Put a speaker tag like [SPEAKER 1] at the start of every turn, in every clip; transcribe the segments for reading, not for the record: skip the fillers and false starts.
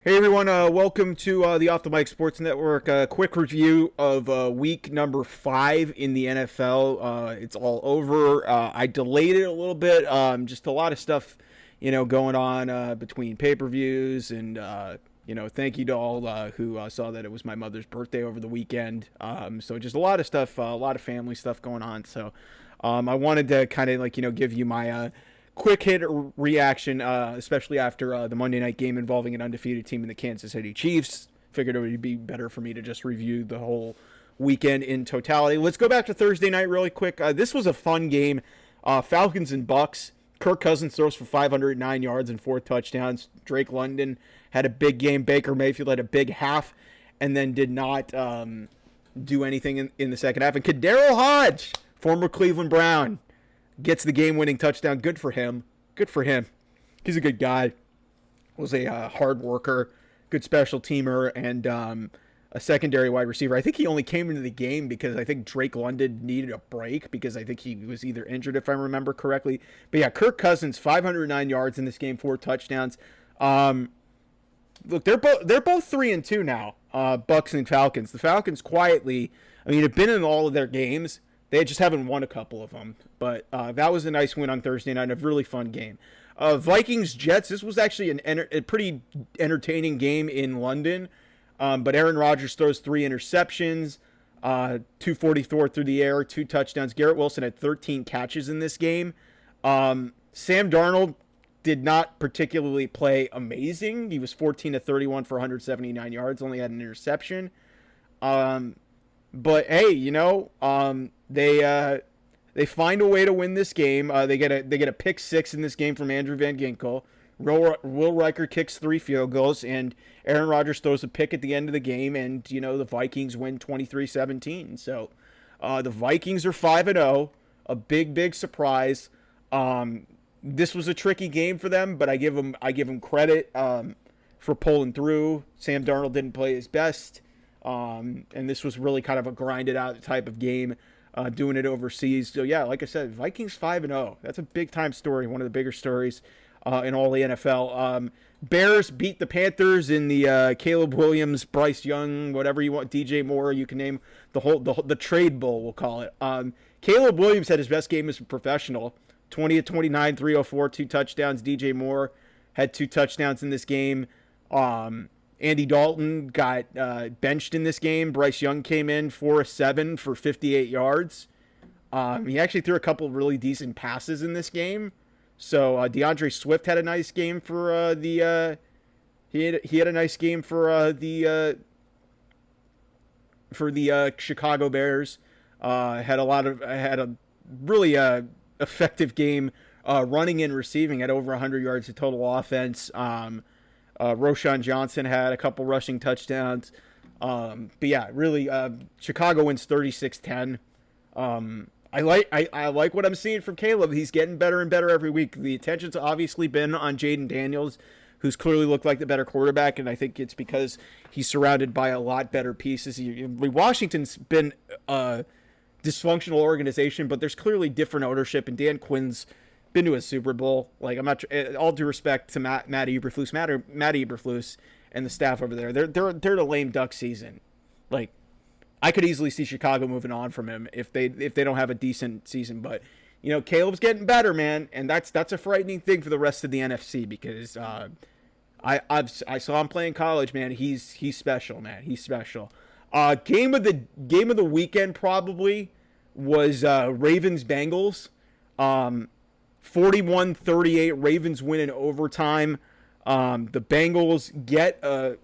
[SPEAKER 1] Hey everyone, welcome to the Off the Mic Sports Network. Quick review of week number 5 in the NFL. It's all over. I delayed it a little bit. Just a lot of stuff, going on between pay-per-views and thank you to all who saw that it was my mother's birthday over the weekend. So just a lot of stuff, a lot of family stuff going on. So I wanted to kind of give you my quick hit reaction, especially after the Monday night game involving an undefeated team in the Kansas City Chiefs. Figured it would be better for me to just review the whole weekend in totality. Let's go back to Thursday night really quick. This was a fun game. Falcons and Bucks. Kirk Cousins throws for 509 yards and 4 touchdowns. Drake London had a big game. Baker Mayfield had a big half and then did not do anything in the second half. And Kadero Hodge, former Cleveland Brown, gets the game-winning touchdown. Good for him. Good for him. He's a good guy. Was a hard worker, good special teamer, and a secondary wide receiver. I think he only came into the game because I think Drake London needed a break because I think he was either injured, if I remember correctly. But yeah, Kirk Cousins, 509 yards in this game, 4 touchdowns. Look, they're both 3-2 now. Bucks and Falcons. The Falcons quietly, have been in all of their games. They just haven't won a couple of them. But that was a nice win on Thursday night. A really fun game. Vikings-Jets. This was actually a pretty entertaining game in London. But Aaron Rodgers throws 3 interceptions. 244 through the air. 2 touchdowns. Garrett Wilson had 13 catches in this game. Sam Darnold did not particularly play amazing. He was 14 to 31 for 179 yards. Only had an interception. But hey, they find a way to win this game. They get a pick 6 in this game from Andrew Van Ginkel. Will Riker kicks 3 field goals, and Aaron Rodgers throws a pick at the end of the game, and the Vikings win 23-17. So the Vikings are 5-0, a big surprise. This was a tricky game for them, but I give them credit for pulling through. Sam Darnold didn't play his best. And this was really kind of a grinded out type of game, doing it overseas. So yeah, like I said, Vikings 5-0. That's a big time story. One of the bigger stories in all the NFL. Bears beat the Panthers in the Caleb Williams, Bryce Young, whatever you want, DJ Moore. You can name the trade bowl, we'll call it. Caleb Williams had his best game as a professional. 20 of 29, 304, 2 touchdowns. DJ Moore had 2 touchdowns in this game. Andy Dalton got benched in this game. Bryce Young came in 4 of 7 for 58 yards. He actually threw a couple of really decent passes in this game. So DeAndre Swift had a nice game for he had a nice game for the Chicago Bears. Had a really effective game running and receiving at over 100 yards of total offense. Roshan Johnson had a couple rushing touchdowns. But yeah, really, Chicago wins 36-10. I like what I'm seeing from Caleb. He's getting better and better every week. The attention's obviously been on Jaden Daniels, who's clearly looked like the better quarterback, and I think it's because he's surrounded by a lot better pieces. Washington's been a dysfunctional organization, but there's clearly different ownership, and Dan Quinn's been to a Super Bowl. Like, I'm not, all due respect to Matt Eberflus and the staff over there. They're the lame duck season. Like, I could easily see Chicago moving on from him if they don't have a decent season. But Caleb's getting better, man, and that's a frightening thing for the rest of the NFC because I saw him playing college, man. He's special, man. He's special. Game of the weekend probably was Ravens Bengals. 41-38, Ravens win in overtime. The Bengals get a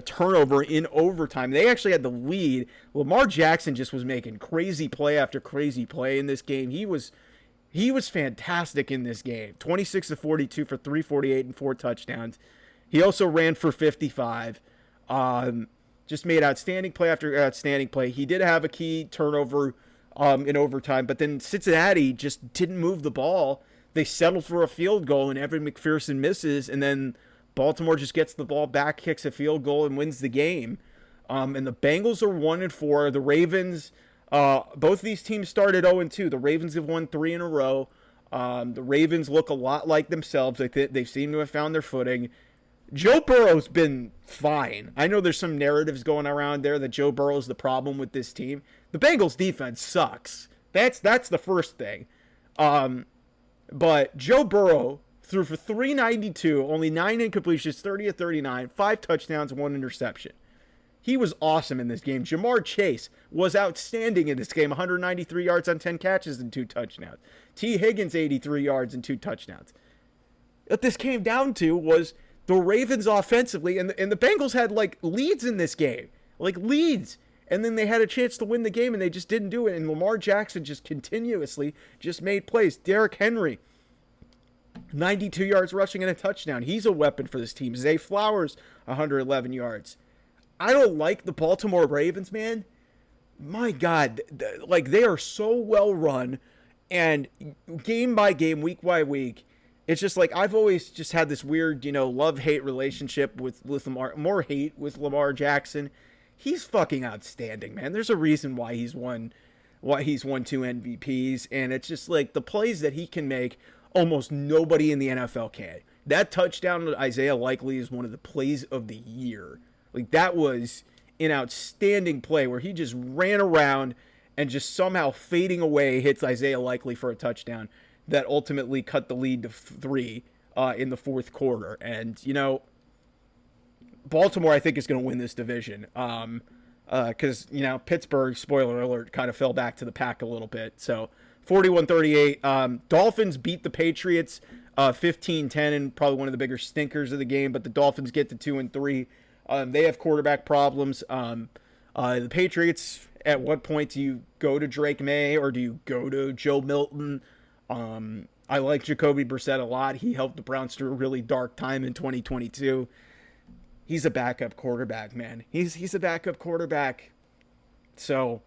[SPEAKER 1] turnover in overtime. They actually had the lead. Lamar Jackson just was making crazy play after crazy play in this game. He was fantastic in this game. 26 of 42 for 348 and 4 touchdowns. He also ran for 55. Just made outstanding play after outstanding play. He did have a key turnover in overtime, but then Cincinnati just didn't move the ball. They settled for a field goal, and Evan McPherson misses, and then Baltimore just gets the ball back, kicks a field goal, and wins the game. And the Bengals are 1-4. The Ravens, both of these teams started 0-2. The Ravens have won 3 in a row. The Ravens look a lot like themselves. They seem to have found their footing. Joe Burrow's been fine. I know there's some narratives going around there that Joe Burrow's the problem with this team. The Bengals defense sucks. That's the first thing. But Joe Burrow threw for 392, only 9 incompletions, 30 of 39, 5 touchdowns, 1 interception. He was awesome in this game. Jamar Chase was outstanding in this game, 193 yards on 10 catches and 2 touchdowns. T. Higgins, 83 yards and 2 touchdowns. What this came down to was the Ravens offensively, and the Bengals had, like, leads in this game. Like, leads. And then they had a chance to win the game, and they just didn't do it. And Lamar Jackson just continuously just made plays. Derrick Henry, 92 yards rushing and a touchdown. He's a weapon for this team. Zay Flowers, 111 yards. I don't like the Baltimore Ravens, man. My God, like, they are so well run, and game by game, week by week, it's just like I've always just had this weird, love-hate relationship with Lamar, more hate with Lamar Jackson. He's fucking outstanding, man. There's a reason why he's won 2 MVPs, and it's just like the plays that he can make, almost nobody in the NFL can. That touchdown to Isaiah Likely is one of the plays of the year. Like, that was an outstanding play where he just ran around and just somehow fading away hits Isaiah Likely for a touchdown that ultimately cut the lead to 3 in the fourth quarter. And, Baltimore, I think, is going to win this division. Because, Pittsburgh, spoiler alert, kind of fell back to the pack a little bit. So, 41-38. Dolphins beat the Patriots 15-10 and probably one of the bigger stinkers of the game. But the Dolphins get to 2-3. They have quarterback problems. The Patriots, at what point do you go to Drake May or do you go to Joe Milton? I like Jacoby Brissett a lot. He helped the Browns through a really dark time in 2022. He's a backup quarterback, man. He's a backup quarterback. So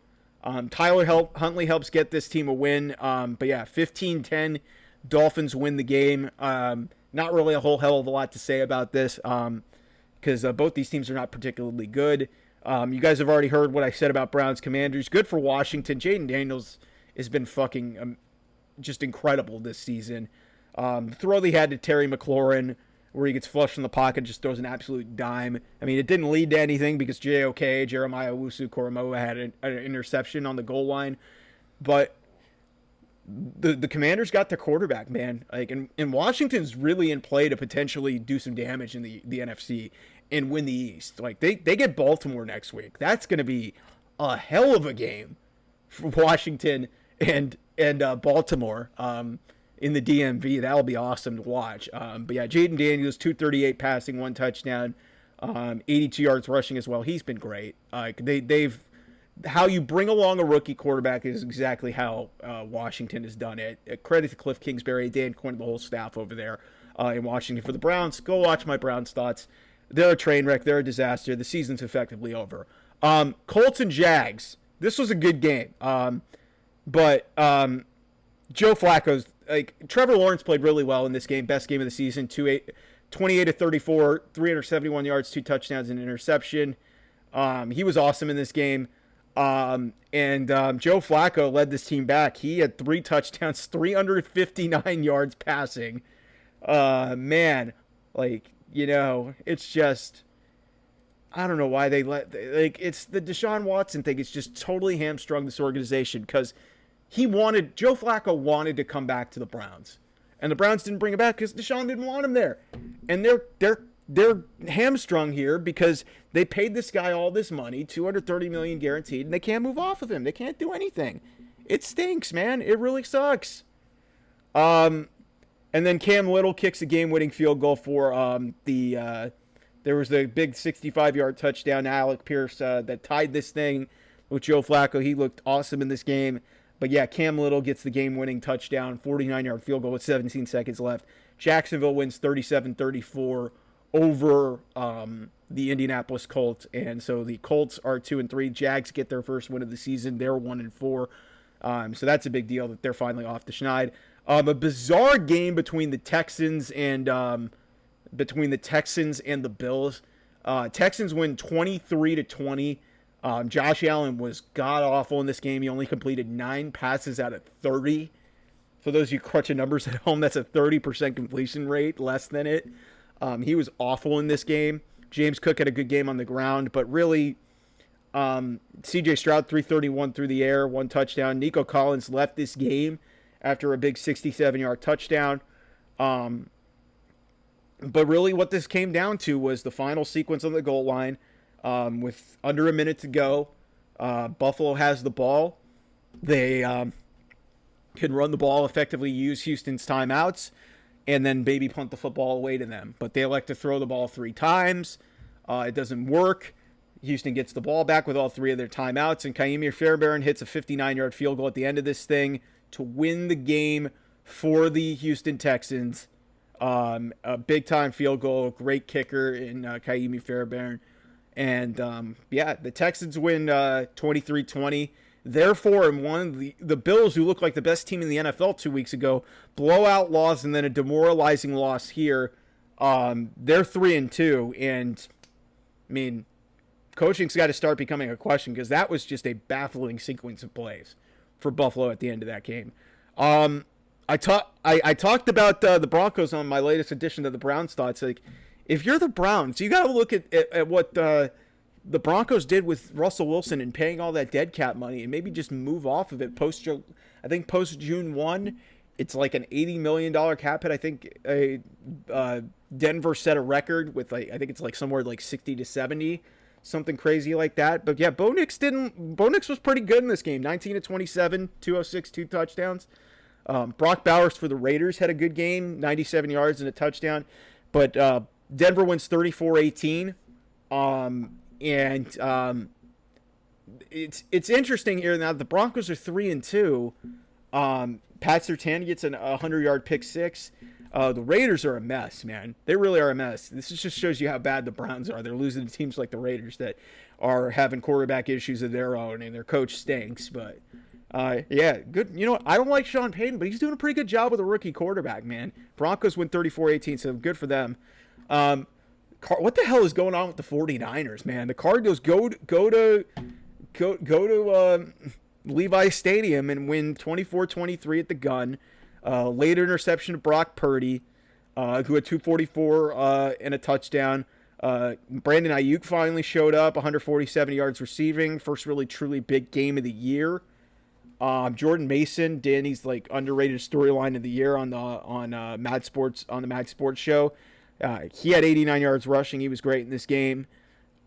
[SPEAKER 1] Tyler Huntley helps get this team a win. But yeah, 15-10, Dolphins win the game. Not really a whole hell of a lot to say about this. Because both these teams are not particularly good. You guys have already heard what I said about Browns Commanders. Good for Washington. Jaden Daniels has been fucking just incredible this season. The throw they had to Terry McLaurin, where he gets flushed in the pocket, just throws an absolute dime. I mean, it didn't lead to anything because Jeremiah Owusu-Koramoah had an interception on the goal line. But the Commanders got their quarterback, man. Like, and Washington's really in play to potentially do some damage in the NFC and win the East. Like, they get Baltimore next week. That's going to be a hell of a game for Washington and Baltimore in the DMV. That'll be awesome to watch. But yeah, Jaden Daniels, 238 passing, 1 touchdown, 82 yards rushing as well. He's been great. They've how you bring along a rookie quarterback is exactly how Washington has done it. Credit to Cliff Kingsbury, Dan Quinn, the whole staff over there in Washington. For the Browns, go watch my Browns thoughts. They're a train wreck. They're a disaster. The season's effectively over. Colts and Jags. This was a good game. But Joe Flacco's, Trevor Lawrence played really well in this game. Best game of the season. 28-34, 371 yards, 2 touchdowns, and an interception. He was awesome in this game. And Joe Flacco led this team back. He had 3 touchdowns, 359 yards passing. Man, it's just, I don't know why they it's the Deshaun Watson thing. It's just totally hamstrung this organization because Joe Flacco wanted to come back to the Browns, and the Browns didn't bring him back because Deshaun didn't want him there. And they're hamstrung here because they paid this guy all this money, $230 million guaranteed, and they can't move off of him. They can't do anything. It stinks, man. It really sucks. And then Cam Little kicks a game-winning field goal for there was the big 65-yard touchdown to Alec Pierce that tied this thing with Joe Flacco. He looked awesome in this game. But yeah, Cam Little gets the game-winning touchdown, 49-yard field goal with 17 seconds left. Jacksonville wins 37-34 over the Indianapolis Colts. And so the Colts are 2-3. Jags get their first win of the season. They're 1-4. So that's a big deal that they're finally off the schneid. A bizarre game between the Texans and the Bills. Texans win 23-20. Josh Allen was god-awful in this game. He only completed 9 passes out of 30. For those of you crunching numbers at home, that's a 30% completion rate, less than it. He was awful in this game. James Cook had a good game on the ground, but really, C.J. Stroud 331 through the air, 1 touchdown. Nico Collins left this game after a big 67-yard touchdown. But really what this came down to was the final sequence on the goal line with under a minute to go. Buffalo has the ball. They can run the ball, effectively use Houston's timeouts, and then baby punt the football away to them. But they elect to throw the ball 3 times. It doesn't work. Houston gets the ball back with all 3 of their timeouts, and Ka'imi Fairbairn hits a 59-yard field goal at the end of this thing to win the game for the Houston Texans. A big-time field goal, great kicker in Ka'imi Fairbairn. And, the Texans win 23-20. Therefore, in one of the Bills, who looked like the best team in the NFL 2 weeks ago, blowout loss and then a demoralizing loss here. They're 3-2, and, I mean, coaching's got to start becoming a question because that was just a baffling sequence of plays for Buffalo at the end of that game. I talked about the Broncos on my latest edition of the Browns Thoughts. Like, if you're the Browns, you got to look at what the Broncos did with Russell Wilson and paying all that dead cap money and maybe just move off of it post June 1. It's like an $80 million cap hit. I think Denver set a record with I think it's like somewhere like 60 to 70. Something crazy like that. But yeah, Bo Nix was pretty good in this game. 19 to 27, 206, 2 touchdowns. Brock Bowers for the Raiders had a good game, 97 yards and a touchdown. But Denver wins 34-18. It's interesting here now. The Broncos are 3-2. Pat Surtain gets a 100-yard pick 6. The Raiders are a mess, man. They really are a mess. This just shows you how bad the Browns are. They're losing to teams like the Raiders that are having quarterback issues of their own, and their coach stinks. But, good. You know what? I don't like Sean Payton, but he's doing a pretty good job with a rookie quarterback, man. Broncos win 34-18, so good for them. What the hell is going on with the 49ers, man? The Cardinals go to Levi's Stadium and win 24-23 at the gun. Later interception of Brock Purdy, who had 244 and a touchdown. Brandon Ayuk finally showed up, 147 yards receiving. First really truly big game of the year. Jordan Mason, Danny's like underrated storyline of the year on the Mad Sports show. He had 89 yards rushing. He was great in this game.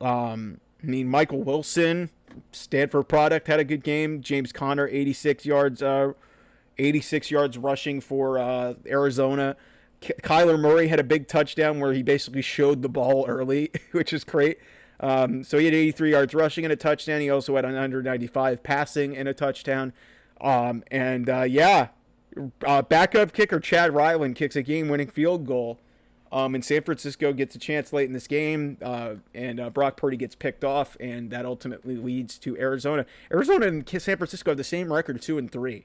[SPEAKER 1] Michael Wilson, Stanford product, had a good game. James Conner, 86 yards rushing for Arizona. Kyler Murray had a big touchdown where he basically showed the ball early, which is great. So he had 83 yards rushing and a touchdown. He also had an under 95 passing and a touchdown. Backup kicker Chad Ryland kicks a game-winning field goal. And San Francisco gets a chance late in this game, and Brock Purdy gets picked off, and that ultimately leads to Arizona. Arizona and San Francisco have the same record, 2-3.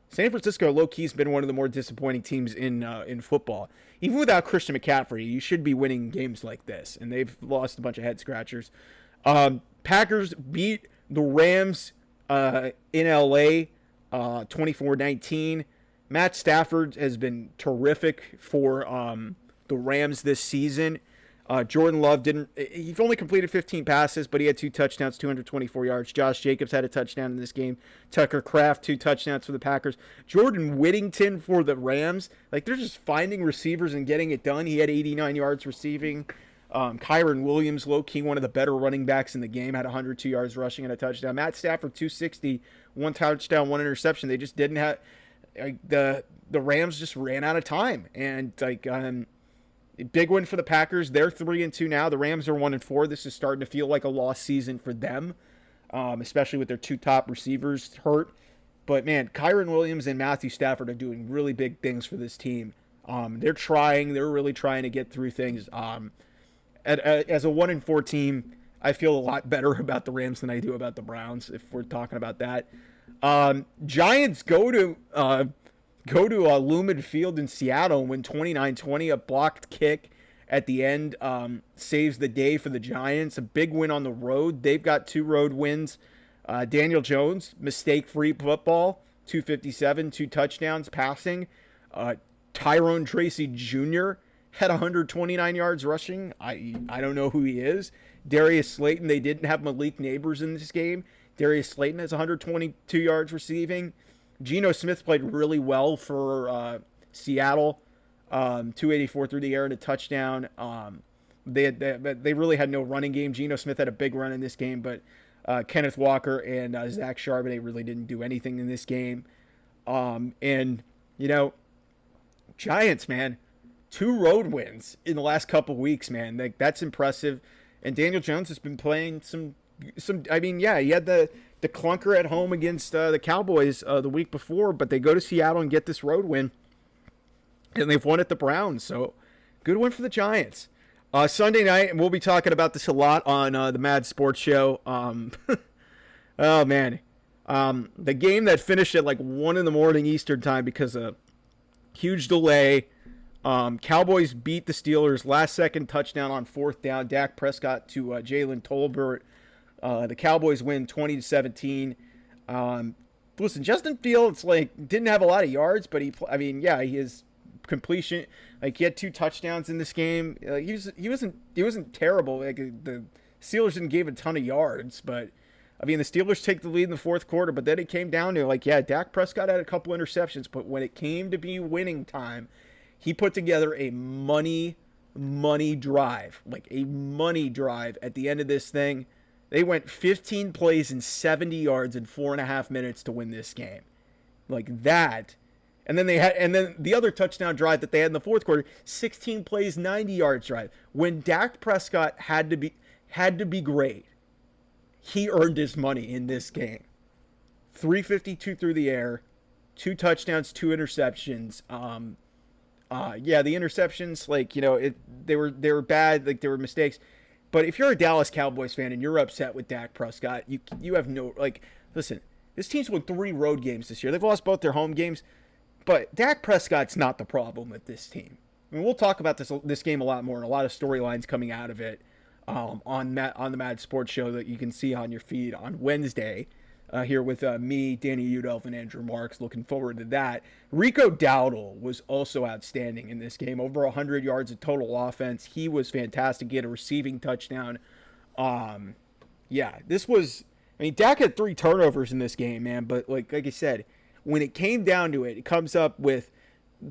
[SPEAKER 1] San Francisco, low-key, has been one of the more disappointing teams in football. Even without Christian McCaffrey, you should be winning games like this, and they've lost a bunch of head-scratchers. Packers beat the Rams in L.A. 24-19. Matt Stafford has been terrific for the Rams this season. Jordan Love he only completed 15 passes, but he had 2 touchdowns, 224 yards. Josh Jacobs had a touchdown in this game. Tucker Kraft, 2 touchdowns for the Packers. Jordan Whittington for the Rams. Like, they're just finding receivers and getting it done. He had 89 yards receiving. Kyron Williams, low-key, one of the better running backs in the game, had 102 yards rushing and a touchdown. Matt Stafford, 260, 1 touchdown, 1 interception. They just didn't have the Rams just ran out of time. And, big win for the Packers. They're 3-2 now. The Rams are 1-4. This is starting to feel like a lost season for them, especially with their 2 top receivers hurt. But, man, Kyron Williams and Matthew Stafford are doing really big things for this team. They're really trying to get through things. As a 1-4 team, I feel a lot better about the Rams than I do about the Browns, if we're talking about that. Giants go to Lumen Field in Seattle and win 29-20. A blocked kick at the end saves the day for the Giants. A big win on the road. They've got 2 road wins. Daniel Jones, mistake-free football, 257, 2 touchdowns passing. Tyrone Tracy Jr. had 129 yards rushing. I don't know who he is. Darius Slayton, they didn't have Malik Neighbors in this game. Darius Slayton has 122 yards receiving. Geno Smith played really well for Seattle. 284 through the air and a touchdown. They really had no running game. Geno Smith had a big run in this game, but Kenneth Walker and Zach Charbonnet really didn't do anything in this game. And, Giants, man, 2 road wins in the last couple weeks, man. Like, that's impressive. And Daniel Jones has been playing some. I mean, yeah, he had the clunker at home against the Cowboys the week before, but they go to Seattle and get this road win, and they've won at the Browns. So, good win for the Giants. Sunday night, and we'll be talking about this a lot on the Mad Sports Show. Oh man, the game that finished at like 1 a.m. Eastern time because of huge delay. Cowboys beat the Steelers, last-second touchdown on 4th down. Dak Prescott to Jalen Tolbert. The Cowboys win 20-17. Listen, Justin Fields didn't have a lot of yards, but he is completion. He had 2 touchdowns in this game. He wasn't terrible. The Steelers didn't give a ton of yards, but the Steelers take the lead in the 4th quarter. But then it came down to Dak Prescott had a couple interceptions, but when it came to be winning time, he put together a money drive, a money drive at the end of this thing. They went 15 plays and 70 yards in 4.5 minutes to win this game. Like that. And then the other touchdown drive that they had in the 4th quarter, 16 plays, 90 yards drive. When Dak Prescott had to be great, he earned his money in this game. 352 through the air, 2 touchdowns, 2 interceptions. The interceptions, they were bad, they were mistakes. But if you're a Dallas Cowboys fan and you're upset with Dak Prescott, you have no, listen, this team's won 3 road games this year. They've lost both their home games, but Dak Prescott's not the problem with this team. We'll talk about this game a lot more and a lot of storylines coming out of it on the Mad Sports Show that you can see on your feed on Wednesday. Here with me, Danny Udelf, and Andrew Marks. Looking forward to that. Rico Dowdle was also outstanding in this game. Over 100 yards of total offense. He was fantastic. He had a receiving touchdown. This was... Dak had 3 turnovers in this game, man. But like I said, when it came down to it, it comes up with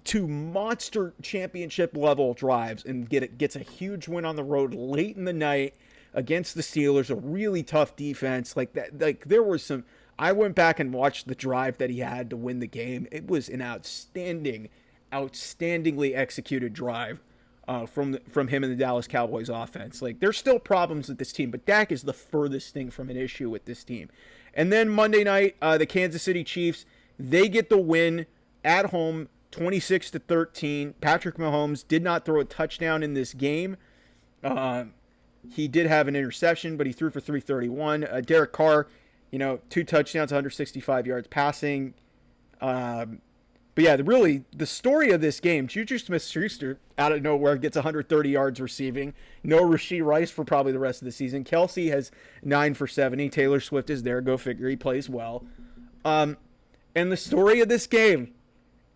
[SPEAKER 1] 2 monster championship-level drives and gets a huge win on the road late in the night against the Steelers, a really tough defense. There was some... I went back and watched the drive that he had to win the game. It was an outstandingly executed drive from him and the Dallas Cowboys offense. There's still problems with this team, but Dak is the furthest thing from an issue with this team. And then Monday night, the Kansas City Chiefs, they get the win at home, 26-13. Patrick Mahomes did not throw a touchdown in this game. He did have an interception, but he threw for 331. Derek Carr, 2 touchdowns, 165 yards passing. The story of this game, Juju Smith-Schuster out of nowhere gets 130 yards receiving. No Rashee Rice for probably the rest of the season. Kelsey has 9 for 70. Taylor Swift is there. Go figure. He plays well. And the story of this game,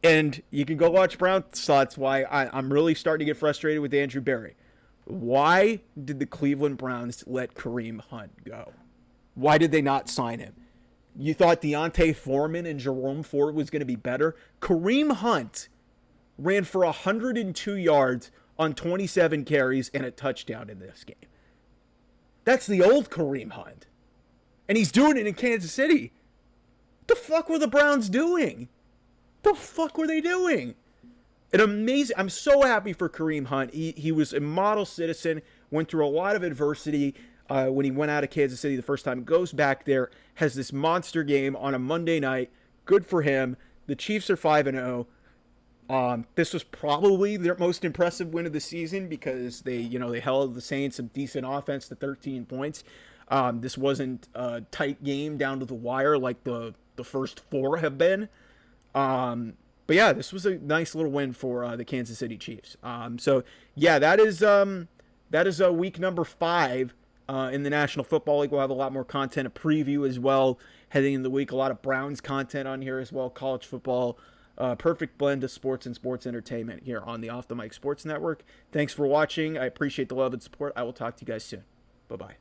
[SPEAKER 1] and you can go watch Browns thoughts why I'm really starting to get frustrated with Andrew Berry. Why did the Cleveland Browns let Kareem Hunt go? Why did they not sign him? You thought Deontay Foreman and Jerome Ford was going to be better? Kareem Hunt ran for 102 yards on 27 carries and a touchdown in this game. That's the old Kareem Hunt. And he's doing it in Kansas City. What the fuck were the Browns doing? What the fuck were they doing? An amazing... I'm so happy for Kareem Hunt. He was a model citizen, went through a lot of adversity when he went out of Kansas City the first time, goes back there, has this monster game on a Monday night. Good for him. The Chiefs are 5-0. This was probably their most impressive win of the season because they held the Saints, a decent offense, to 13 points. This wasn't a tight game down to the wire like the first 4 have been. But yeah, this was a nice little win for the Kansas City Chiefs. That is week number 5 in the National Football League. We'll have a lot more content, a preview as well heading in the week. A lot of Browns content on here as well, college football perfect blend of sports and sports entertainment here on the Off the Mic Sports Network. Thanks for watching. I appreciate the love and support. I will talk to you guys soon. Bye-bye.